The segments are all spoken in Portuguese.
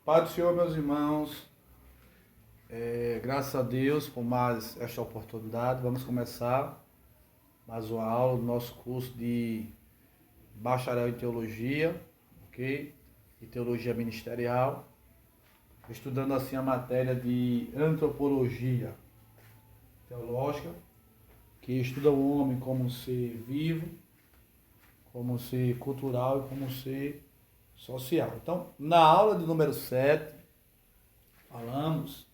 Pai do Senhor, meus irmãos, graças a Deus por mais esta oportunidade. Vamos começar mais uma aula do nosso curso de bacharel em teologia, ok? E teologia ministerial, estudando assim a matéria de antropologia teológica, que estuda o homem como um ser vivo, como um ser cultural e como um ser social. Então, na aula de número 7, falamos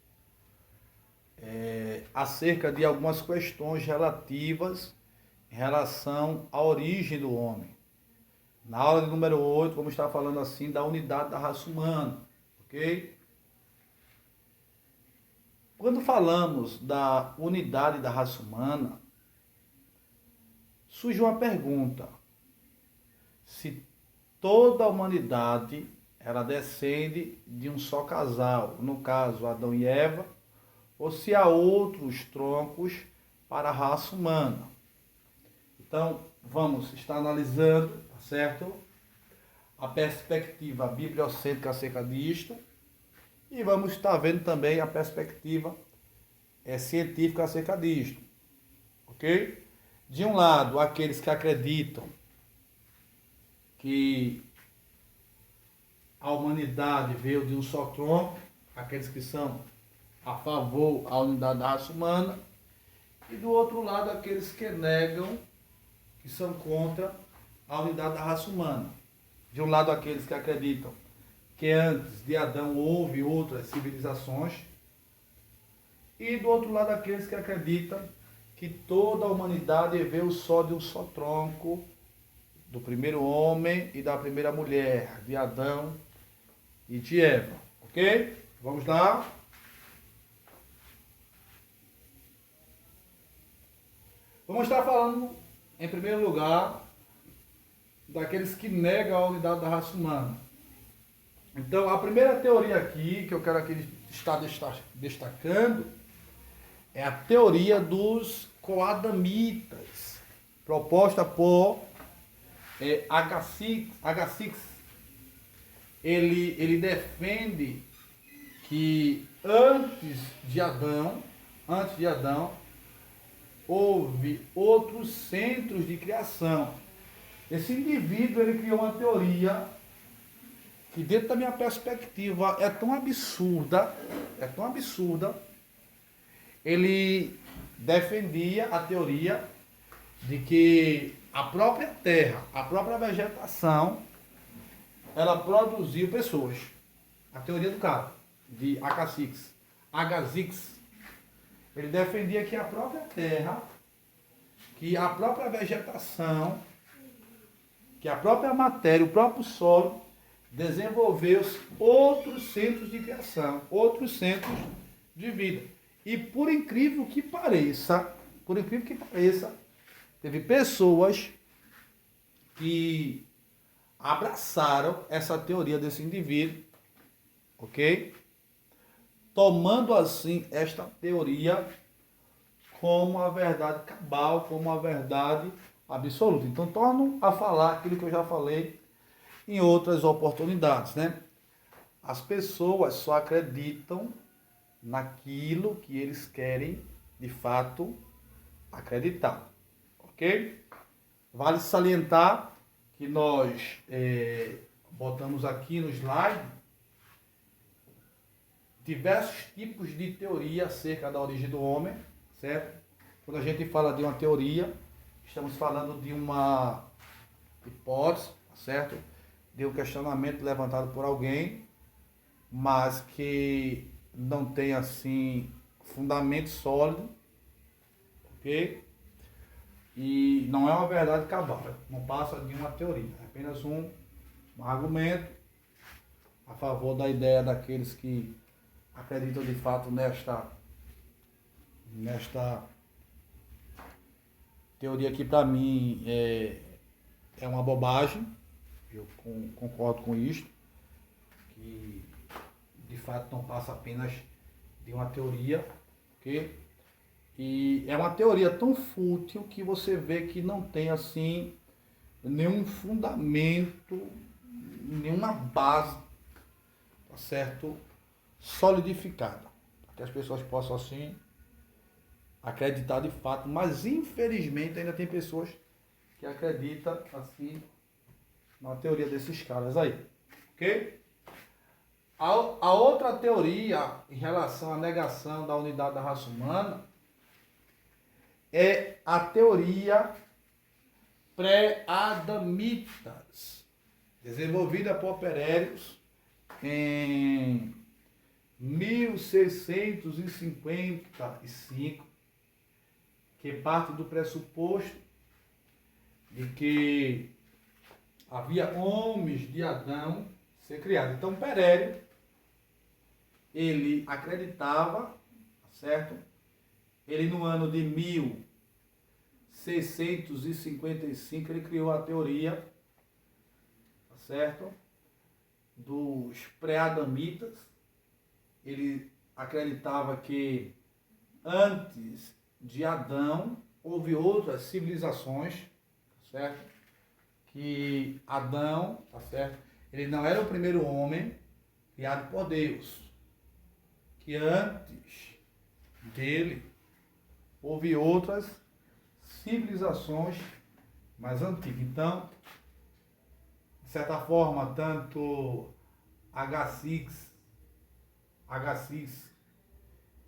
acerca de algumas questões relativas em relação à origem do homem. Na aula de número 8, vamos estar falando assim da unidade da raça humana, ok? Quando falamos da unidade da raça humana, surge uma pergunta: se toda a humanidade ela descende de um só casal, no caso Adão e Eva, ou se há outros troncos para a raça humana. Então, vamos estar analisando, tá certo? A perspectiva bibliocêntrica acerca disto, e vamos estar vendo também a perspectiva científica acerca disto, ok? De um lado, aqueles que acreditam que a humanidade veio de um só tronco, aqueles que são a favor da unidade da raça humana, e do outro lado, aqueles que negam, que são contra a unidade da raça humana. De um lado, aqueles que acreditam que antes de Adão houve outras civilizações, e do outro lado, aqueles que acreditam que toda a humanidade veio só de um só tronco, do primeiro homem e da primeira mulher, de Adão e de Eva. Ok? Vamos lá? Vamos estar falando, em primeiro lugar, daqueles que negam a unidade da raça humana. Então, a primeira teoria aqui, que eu quero aqui estar destacando, é a teoria dos coadamitas, proposta por Agassiz. Ele defende que antes de Adão, houve outros centros de criação. Esse indivíduo ele criou uma teoria que, dentro da minha perspectiva, é tão absurda. Ele defendia a teoria de que a própria terra, a própria vegetação, ela produziu pessoas. A teoria do cara, de Agassiz. Ele defendia que a própria terra, que a própria vegetação, que a própria matéria, o próprio solo, desenvolveu outros centros de criação, outros centros de vida. E por incrível que pareça, teve pessoas que abraçaram essa teoria desse indivíduo, ok? Tomando assim esta teoria como a verdade cabal, como a verdade absoluta. Então, torno a falar aquilo que eu já falei em outras oportunidades, né? As pessoas só acreditam naquilo que eles querem, de fato, acreditar, ok? Vale salientar que nós botamos aqui no slide diversos tipos de teoria acerca da origem do homem, certo? Quando a gente fala de uma teoria, estamos falando de uma hipótese, certo? De um questionamento levantado por alguém, mas que não tem assim fundamento sólido, ok? E não é uma verdade cabal, não passa de uma teoria, é apenas um argumento a favor da ideia daqueles que acreditam de fato nesta teoria que para mim é uma bobagem. Eu concordo com isto, que de fato não passa apenas de uma teoria, ok? E é uma teoria tão fútil que você vê que não tem assim nenhum fundamento, nenhuma base certo, solidificada, para que as pessoas possam assim acreditar de fato, mas infelizmente ainda tem pessoas que acreditam assim na teoria desses caras aí, ok? A outra teoria em relação à negação da unidade da raça humana é a teoria pré-adamitas, desenvolvida por Perérios em 1655, que parte do pressuposto de que havia homens de Adão ser criados. Então, Perério, ele acreditava, certo? Ele no ano de 1655, ele criou a teoria, certo? Dos pré-adamitas. Ele acreditava que antes de Adão houve outras civilizações, certo? Que Adão, tá certo? Ele não era o primeiro homem criado por Deus. Que antes dele houve outras civilizações mais antigas. Então, de certa forma, tanto Agassiz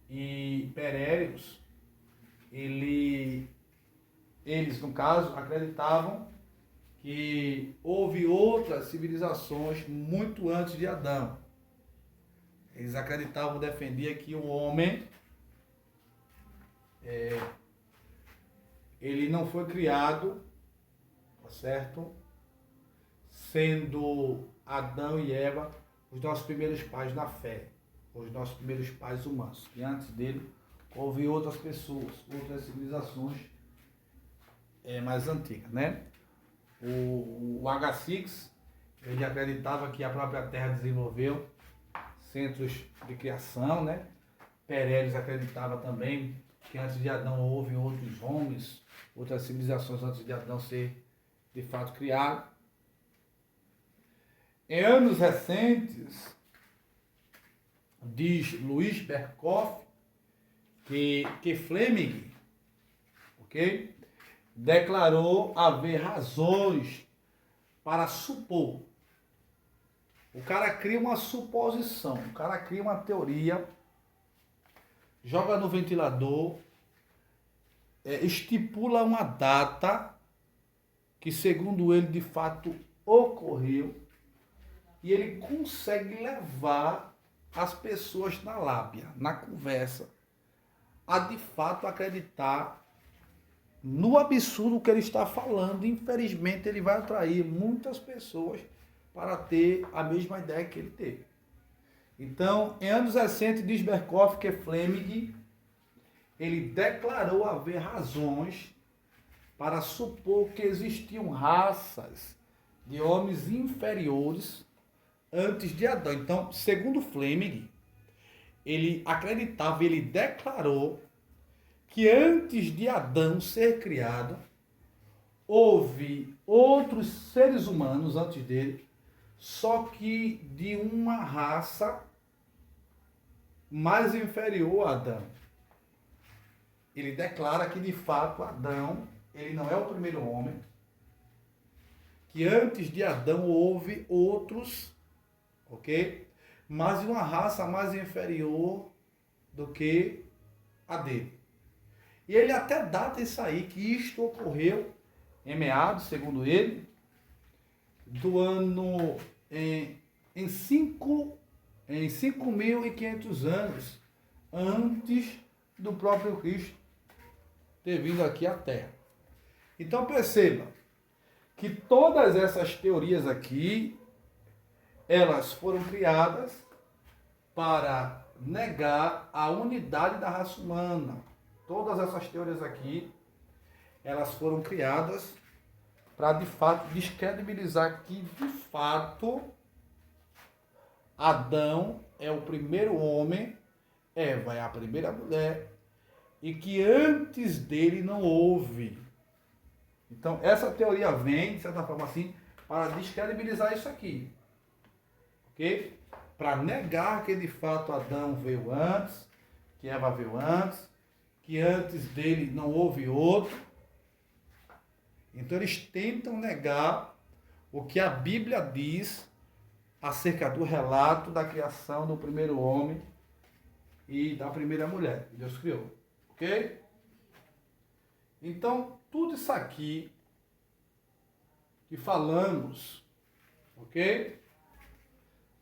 e Perérios, eles, no caso, acreditavam que houve outras civilizações muito antes de Adão. Eles acreditavam, defendiam que o homem ele não foi criado, tá certo? Sendo Adão e Eva os nossos primeiros pais na fé, os nossos primeiros pais humanos. E antes dele houve outras pessoas, outras civilizações mais antigas, né? O Agassiz, ele acreditava que a própria Terra desenvolveu centros de criação, né? Perérios acreditava também que antes de Adão houve outros homens, outras civilizações antes de Adão ser de fato criado. Em anos recentes, diz Luiz Berkhoff que Fleming, ok, declarou haver razões para supor. O cara cria uma suposição, o cara cria uma teoria, joga no ventilador, estipula uma data que, segundo ele, de fato ocorreu, e ele consegue levar as pessoas na lábia, na conversa, a de fato acreditar no absurdo que ele está falando. Infelizmente, ele vai atrair muitas pessoas para ter a mesma ideia que ele teve. Então, em anos recentes, diz Berkhoff que Fleming, ele declarou haver razões para supor que existiam raças de homens inferiores antes de Adão. Então, segundo Fleming, ele acreditava, ele declarou que antes de Adão ser criado, houve outros seres humanos antes dele, só que de uma raça mais inferior a Adão. Ele declara que, de fato, Adão, ele não é o primeiro homem, que antes de Adão houve outros, ok? Mas de uma raça mais inferior do que a dele. E ele até data isso aí, que isto ocorreu em meados, segundo ele, do ano em 5.500 anos antes do próprio Cristo ter vindo aqui à Terra. Então perceba que todas essas teorias aqui, elas foram criadas para negar a unidade da raça humana. Todas essas teorias aqui, elas foram criadas para, de fato, descredibilizar que, de fato, Adão é o primeiro homem, Eva é a primeira mulher, e que antes dele não houve. Então, essa teoria vem, de certa forma assim, para descredibilizar isso aqui. Ok? para negar que de fato Adão veio antes, que Eva veio antes, que antes dele não houve outro. Então eles tentam negar o que a Bíblia diz acerca do relato da criação do primeiro homem e da primeira mulher que Deus criou. Ok? Então, tudo isso aqui que falamos, ok?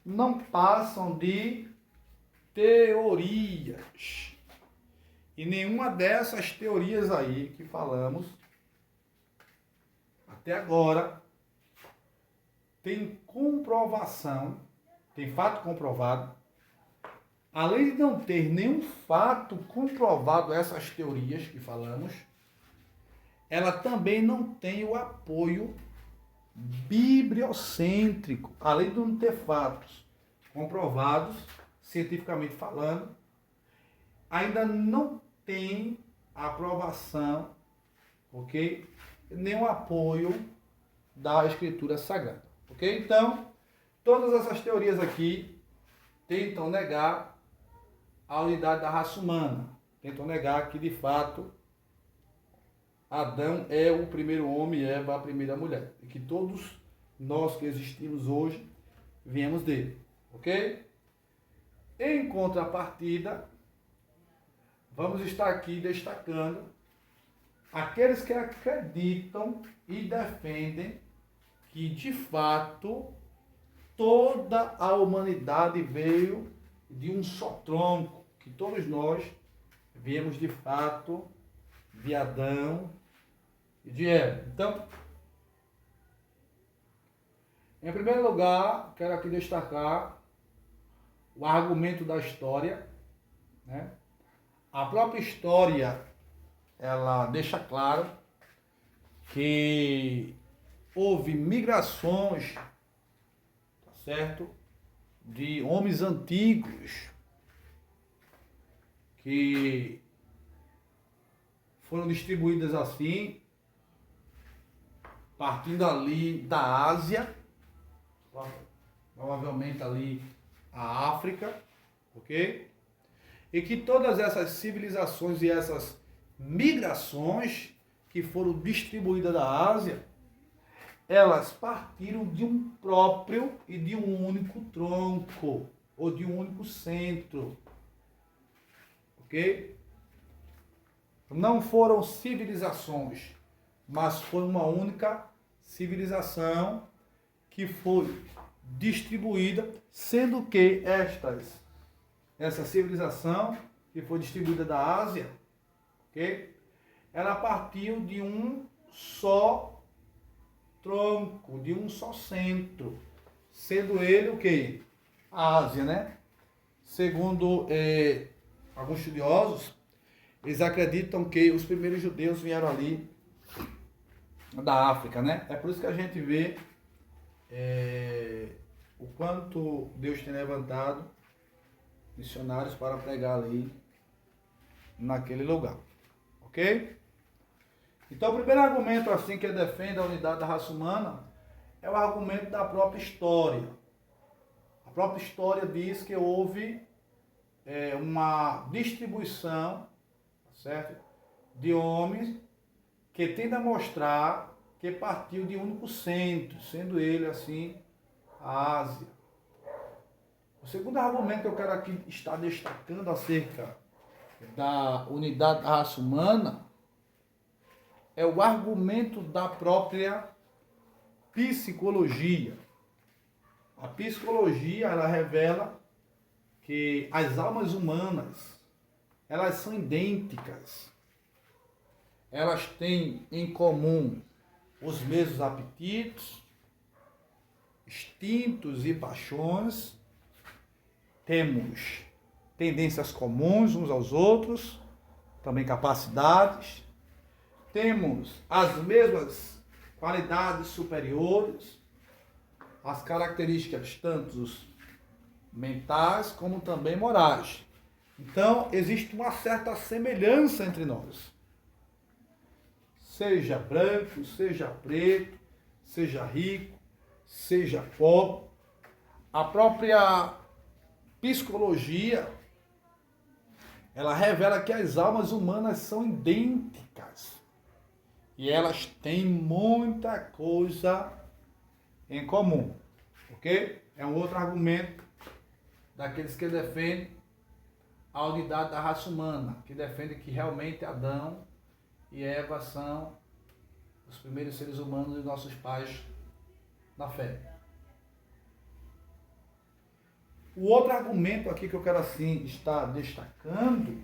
Não passam de teorias. E nenhuma dessas teorias aí que falamos até agora tem comprovação, tem fato comprovado. Além de não ter nenhum fato comprovado essas teorias que falamos, ela também não tem o apoio bibliocêntrico, além de não ter fatos comprovados, cientificamente falando, ainda não tem aprovação, ok? Nem o apoio da Escritura Sagrada, ok? Então, todas essas teorias aqui tentam negar a unidade da raça humana, tentam negar que de fato Adão é o primeiro homem e Eva a primeira mulher. E que todos nós que existimos hoje viemos dele. Ok? Em contrapartida, vamos estar aqui destacando aqueles que acreditam e defendem que de fato toda a humanidade veio de um só tronco. Que todos nós viemos de fato de Adão e de Eva. Então, em primeiro lugar, quero aqui destacar o argumento da história, né? A própria história, ela deixa claro que houve migrações, tá certo? De homens antigos que foram distribuídas assim, partindo ali da Ásia, provavelmente ali a África, ok? E que todas essas civilizações e essas migrações que foram distribuídas da Ásia, elas partiram de um próprio e de um único tronco, ou de um único centro, ok? Não foram civilizações, mas foi uma única civilização que foi distribuída, sendo que essa civilização que foi distribuída da Ásia, ok? Ela partiu de um só tronco, de um só centro, sendo ele o quê? A Ásia, né? Segundo alguns estudiosos, eles acreditam que os primeiros judeus vieram ali da África, né? É por isso que a gente vê o quanto Deus tem levantado missionários para pregar ali naquele lugar, ok? Então, o primeiro argumento assim que defende a unidade da raça humana é o argumento da própria história. A própria história diz que houve uma distribuição, certo, de homens que tende a mostrar que partiu de um único centro, sendo ele assim a Ásia. O segundo argumento que eu quero aqui estar destacando acerca da unidade da raça humana é o argumento da própria psicologia. A psicologia, ela revela que as almas humanas, elas são idênticas. Elas têm em comum os mesmos apetites, instintos e paixões. Temos tendências comuns uns aos outros, também capacidades. Temos as mesmas qualidades superiores, as características tanto mentais como também morais. Então, existe uma certa semelhança entre nós. Seja branco, seja preto, seja rico, seja pobre. A própria psicologia, ela revela que as almas humanas são idênticas e elas têm muita coisa em comum, ok? É um outro argumento daqueles que defendem a unidade da raça humana, que defendem que realmente Adão e Eva são os primeiros seres humanos e nossos pais na fé. O outro argumento aqui que eu quero assim estar destacando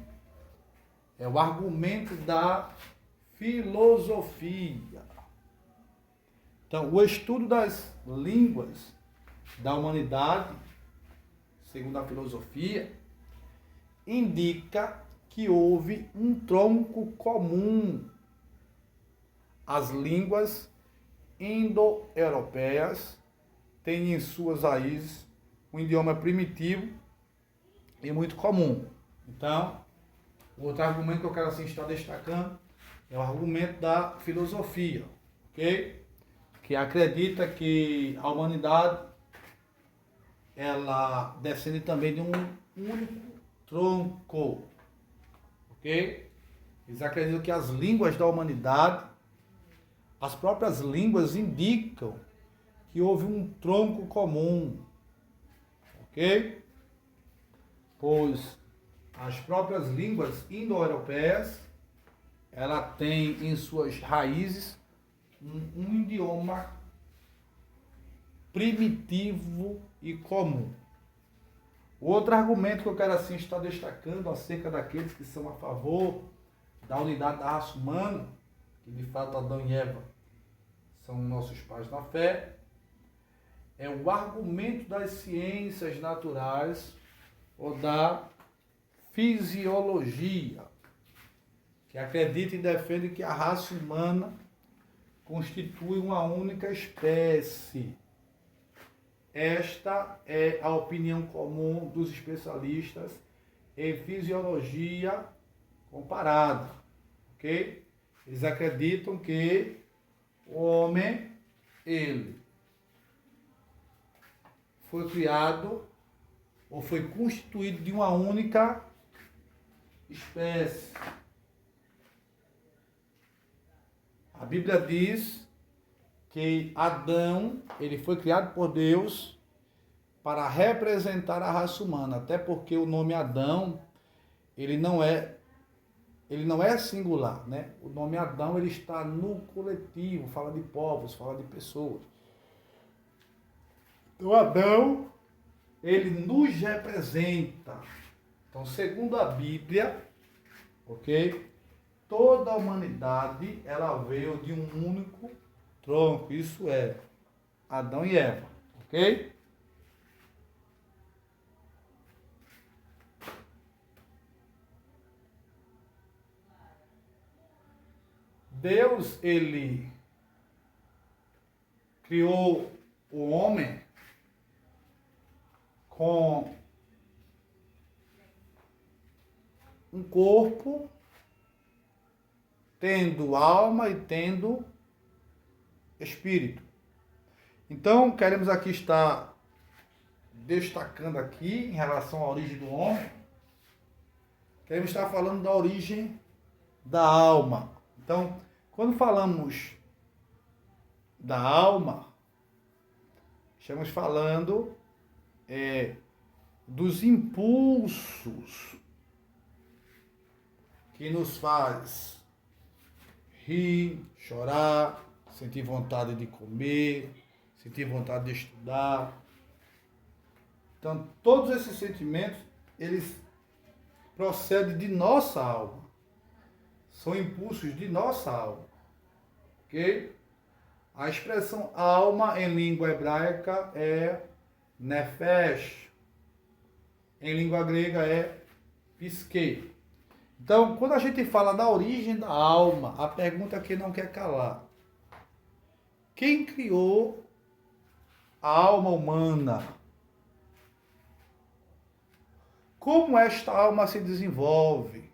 é o argumento da filosofia. Então, o estudo das línguas da humanidade, segundo a filosofia, indica que houve um tronco comum. As línguas indo-europeias têm em suas raízes um idioma primitivo e muito comum. Então, o outro argumento que eu quero assim estar destacando é o argumento da filosofia, ok? Que acredita que a humanidade ela descende também de um único tronco, ok? Eles acreditam que as línguas da humanidade, as próprias línguas indicam que houve um tronco comum, ok? Pois as próprias línguas indo-europeias, ela tem em suas raízes um idioma primitivo e comum. O outro argumento que eu quero assim estar destacando acerca daqueles que são a favor da unidade da raça humana, que de fato Adão e Eva são nossos pais na fé, é o argumento das ciências naturais ou da fisiologia, que acredita e defende que a raça humana constitui uma única espécie. Esta é a opinião comum dos especialistas em fisiologia comparada, ok? Eles acreditam que o homem, ele foi criado ou foi constituído de uma única espécie. A Bíblia diz que Adão, ele foi criado por Deus para representar a raça humana, até porque o nome Adão, ele não é singular, né? O nome Adão, ele está no coletivo, fala de povos, fala de pessoas. Então Adão, ele nos representa. Então, segundo a Bíblia, ok? Toda a humanidade, ela veio de um único tronco, isso é, Adão e Eva, ok? Deus, ele criou o homem com um corpo, tendo alma e tendo espírito. Então, queremos aqui estar destacando aqui em relação à origem do homem, queremos estar falando da origem da alma. Então, quando falamos da alma, estamos falando dos impulsos que nos faz rir, chorar, sentir vontade de comer, sentir vontade de estudar. Então, todos esses sentimentos, eles procedem de nossa alma. São impulsos de nossa alma. Ok? A expressão alma em língua hebraica é nefesh. Em língua grega é psique. Então, quando a gente fala da origem da alma, a pergunta que não quer calar: quem criou a alma humana? Como esta alma se desenvolve?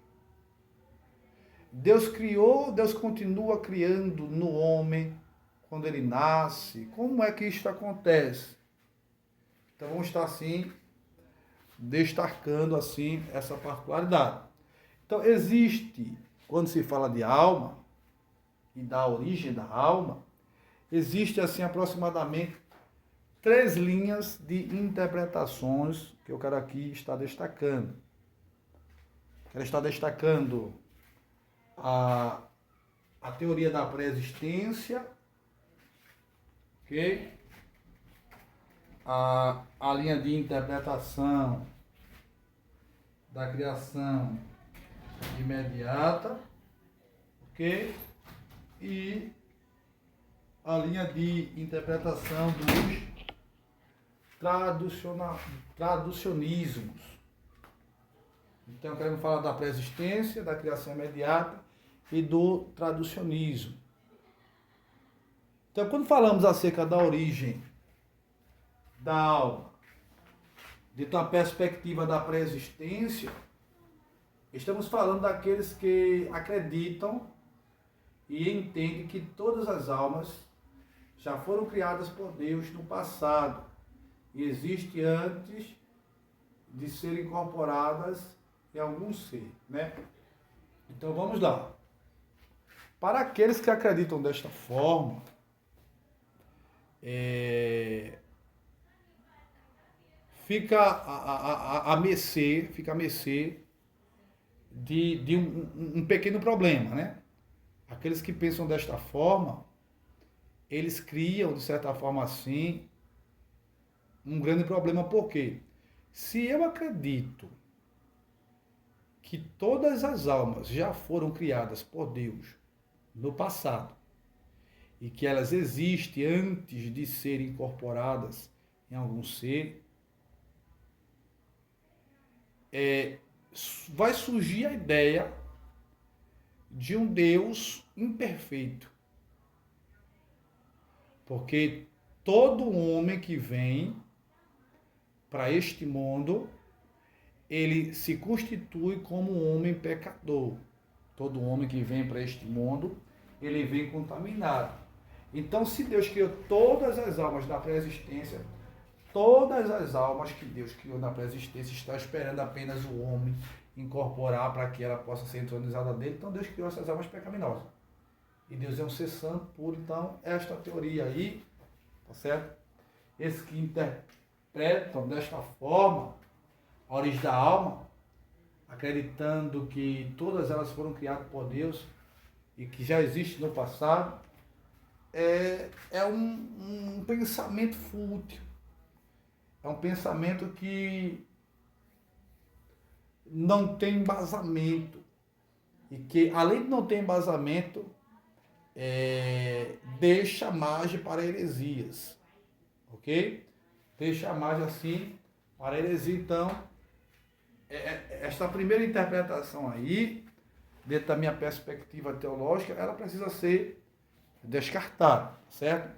Deus criou, Deus continua criando no homem quando ele nasce. Como é que isto acontece? Então vamos estar assim destacando assim essa particularidade. Então, existe, quando se fala de alma e da origem da alma, existe assim aproximadamente 3 linhas de interpretações que eu quero aqui estar destacando. Quero estar destacando a teoria da pré-existência, ok? A linha de interpretação da criação imediata, ok? E a linha de interpretação dos traducionismos. Então, queremos falar da pré-existência, da criação imediata e do traducionismo. Então, quando falamos acerca da origem da alma, de uma perspectiva da pré-existência, estamos falando daqueles que acreditam e entendem que todas as almas já foram criadas por Deus no passado e existem antes de serem incorporadas em algum ser, né? Então vamos lá. Para aqueles que acreditam desta forma, fica a mercê de um pequeno problema, né? Aqueles que pensam desta forma, eles criam, de certa forma assim, um grande problema. Por quê? Se eu acredito que todas as almas já foram criadas por Deus no passado e que elas existem antes de serem incorporadas em algum ser, vai surgir a ideia de um Deus imperfeito. Porque todo homem que vem para este mundo, ele se constitui como um homem pecador. Todo homem que vem para este mundo, ele vem contaminado. Então, se Deus criou todas as almas da pré-existência, todas as almas que Deus criou na pré-existência estão esperando apenas o homem incorporar para que ela possa ser entronizada dele. Então, Deus criou essas almas pecaminosas. E Deus é um ser santo, puro. Então, esta teoria aí, tá certo? Esses que interpretam desta forma a origem da alma, acreditando que todas elas foram criadas por Deus e que já existe no passado, é um pensamento fútil. É um pensamento que não tem embasamento. E que, além de não ter embasamento, deixa margem para heresias. Ok? Deixa margem assim para heresia. Então, esta primeira interpretação aí, dentro da minha perspectiva teológica, ela precisa ser descartada, certo?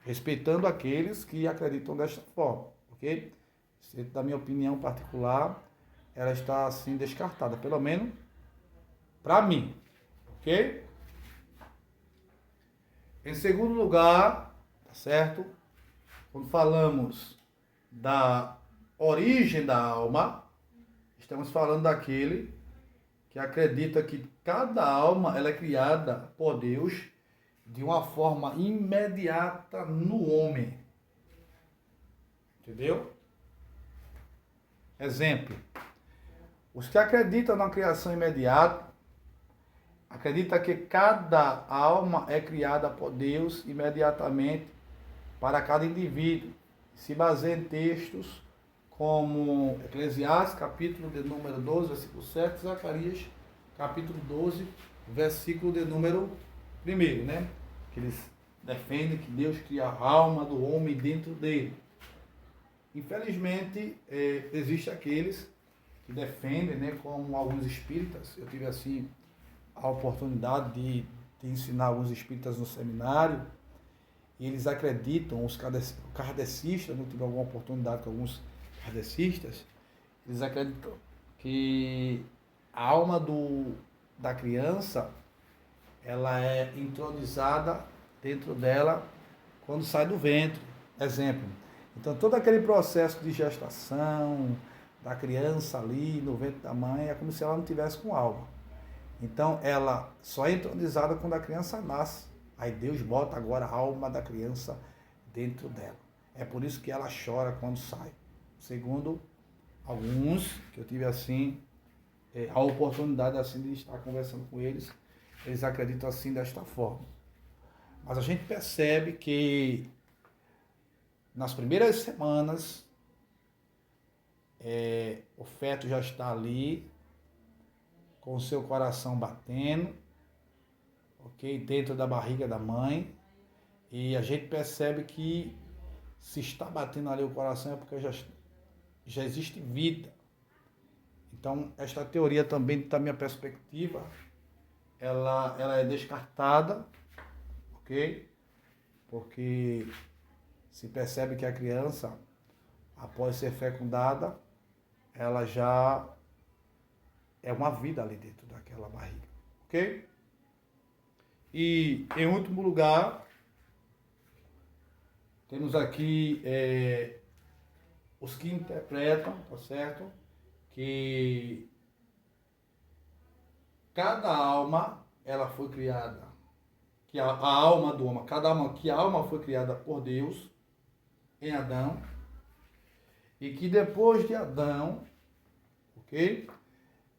Respeitando aqueles que acreditam desta forma, ok? Dentro da minha opinião particular, ela está assim descartada, pelo menos para mim, ok? Em segundo lugar, tá certo? Quando falamos da origem da alma, estamos falando daquele que acredita que cada alma ela é criada por Deus de uma forma imediata no homem. Entendeu? Exemplo. Os que acreditam na criação imediata, acreditam que cada alma é criada por Deus imediatamente para cada indivíduo. Se baseia em textos como Eclesiastes, capítulo de número 12, versículo 7, Zacarias, capítulo 12, versículo de número 1, né? Que eles defendem que Deus cria a alma do homem dentro dele. Infelizmente, existem aqueles que defendem, né, como alguns espíritas. Eu tive assim a oportunidade de ensinar alguns espíritas no seminário, e eles acreditam, os kardecistas, não tive alguma oportunidade com alguns kardecistas, eles acreditam que a alma da criança, ela é entronizada dentro dela quando sai do ventre. Exemplo. Então, todo aquele processo de gestação, da criança ali no ventre da mãe, é como se ela não tivesse com alma. Então, ela só é entronizada quando a criança nasce. Aí Deus bota agora a alma da criança dentro dela. É por isso que ela chora quando sai. Segundo alguns, que eu tive assim, a oportunidade assim de estar conversando com eles, eles acreditam assim desta forma. Mas a gente percebe que nas primeiras semanas, o feto já está ali, com o seu coração batendo, ok? Dentro da barriga da mãe. E a gente percebe que se está batendo ali o coração é porque já existe vida. Então, esta teoria também, da minha perspectiva, ela é descartada, ok? Porque se percebe que a criança, após ser fecundada, ela já é uma vida ali dentro daquela barriga, ok? E, em último lugar, temos aqui os que interpretam, tá certo? Que cada alma, ela foi criada, que a alma do homem, que a alma foi criada por Deus em Adão, e que depois de Adão, ok?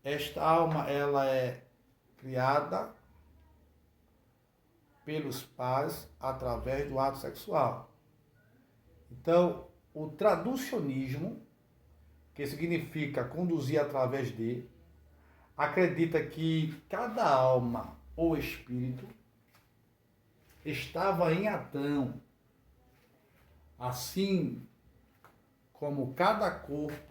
Esta alma, ela é criada pelos pais através do ato sexual. Então, o traducionismo, que significa conduzir através de, acredita que cada alma ou espírito estava em Adão, assim como cada corpo,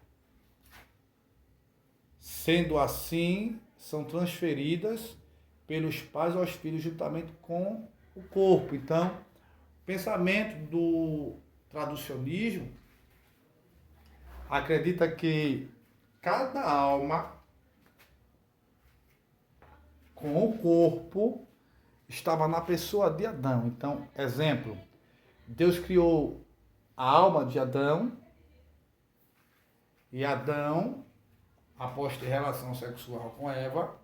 sendo assim, são transferidas pelos pais aos filhos juntamente com o corpo. Então, o pensamento do traducionismo acredita que cada alma com o corpo estava na pessoa de Adão. Então, exemplo, Deus criou a alma de Adão e Adão, após ter relação sexual com Eva,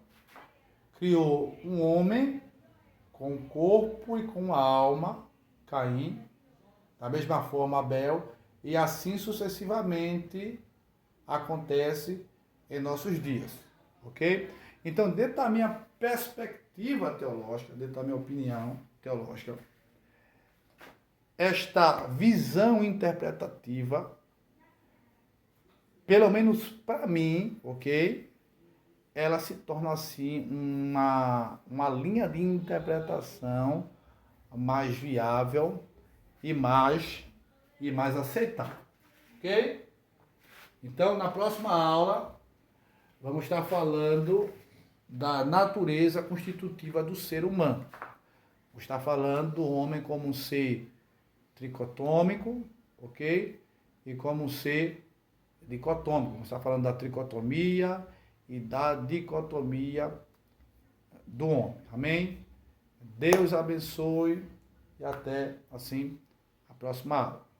criou um homem com o corpo e com a alma, Caim, da mesma forma Abel, e assim sucessivamente acontece em nossos dias, ok? Então, dentro da minha perspectiva teológica, dentro da minha opinião teológica, esta visão interpretativa, pelo menos para mim, ok? Ela se torna assim uma linha de interpretação mais viável e mais aceitável, ok? Então, na próxima aula, vamos estar falando da natureza constitutiva do ser humano. Vou estar falando do homem como um ser tricotômico, ok? E como um ser dicotômico. Vamos estar falando da tricotomia e da dicotomia do homem. Amém? Deus abençoe e até, assim, a próxima aula.